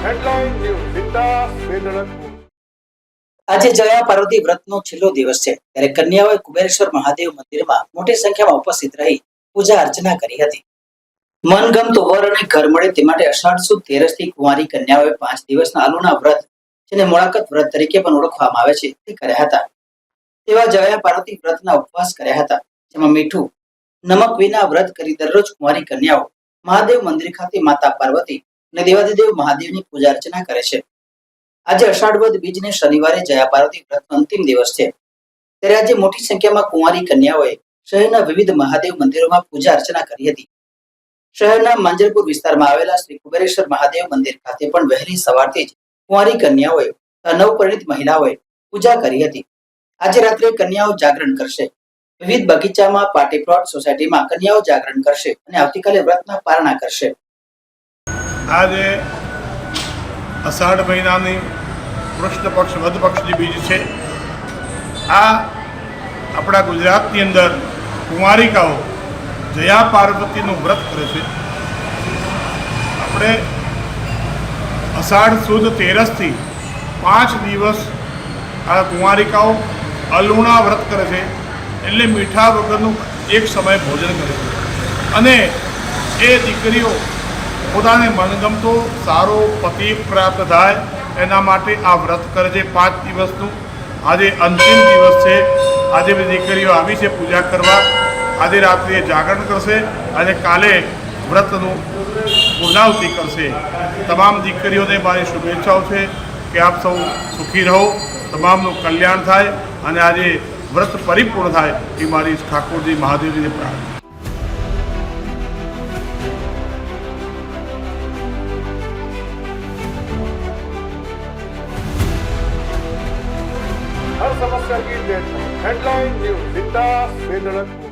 Headline News Zinda Svedalaku. આજે જયા પાર્વતી વ્રતનો છેલ્લો દિવસ છે ત્યારે કન્યાઓએ કુબેરેશ્વર મહાદેવ મંદિરમાં મોટી સંખ્યામાં ઉપસ્થિત રહી પૂજા અર્ચના કરી હતી. મનગમતું વર અને ઘર મળે તે માટે અષાઢ સુદ 13 થી કુંવારી કન્યાઓએ 5 દિવસના આલુના વ્રત જેને મોળાકત વ્રત તરીકે પણ ઓળખવામાં આવે છે તે કર્યા હતા. તેવા જયા પાર્વતી વ્રતના ઉપવાસ કર્યા હતા જેમાં મીઠું નમક વિના વ્રત કરી દરરોજ કુંવારી કન્યાઓ મહાદેવ મંદિર ખાતે માતા પાર્વતી અને દેવાધિદેવ મહાદેવની પૂજા અર્ચના કરે છે. આજે અષાઢ વદ બીજને શનિવારે જયા પાર્વતી વ્રતનો અંતિમ દિવસ છે ત્યારે આજે મોટી સંખ્યામાં કુંવારી કન્યાઓએ શહેરના વિવિધ મહાદેવ મંદિરોમાં પૂજા અર્ચના કરી હતી. શહેરના માંજરપુર વિસ્તારમાં આવેલા શ્રી કુબેરેશ્વર મહાદેવ મંદિર ખાતે પણ વહેલી સવારથી જ કુંવારી કન્યાઓએ નવપરિણીત મહિલાઓએ પૂજા કરી હતી. આજે રાત્રે કન્યાઓ જાગરણ કરશે. વિવિધ બગીચામાં, પાર્ટી પ્લોટ, સોસાયટીમાં કન્યાઓ જાગરણ કરશે અને આવતીકાલે વ્રતના પારણા કરશે. આજે અષાઢ મહિનાની કૃષ્ણ પક્ષ વદ પક્ષની બીજ છે. આ આપણા ગુજરાતની અંદર કુંવારિકાઓ જયા પાર્વતીનું વ્રત કરે છે. આપણે અષાઢ સુદ 13 થી 5 દિવસ આ કુંવારિકાઓ અલુણા વ્રત કરે છે, એટલે મીઠા વગરનું એક સમય ભોજન કરે છે અને એ દીકરીઓ પોતાને મનગમતો સારો પતિ પ્રાપ્ત થાય એના માટે આ વ્રત કરે છે 5 દિવસનું. આજે અંતિમ દિવસ છે. આજે બધી દીકરીઓ આવી છે પૂજા કરવા. આજે રાત્રે જાગરણ કરશે અને કાલે વ્રતનું પૂર્ણાહુતિ કરશે. તમામ દીકરીઓને મારી શુભેચ્છાઓ છે કે આપ સૌ સુખી રહો, તમામનું કલ્યાણ થાય અને આજે વ્રત પરિપૂર્ણ થાય એ મારી ઠાકોરજી મહાદેવજીને પ્રાર્થના. हर समस्या की deadline. Headline News Zinda Svedalaku.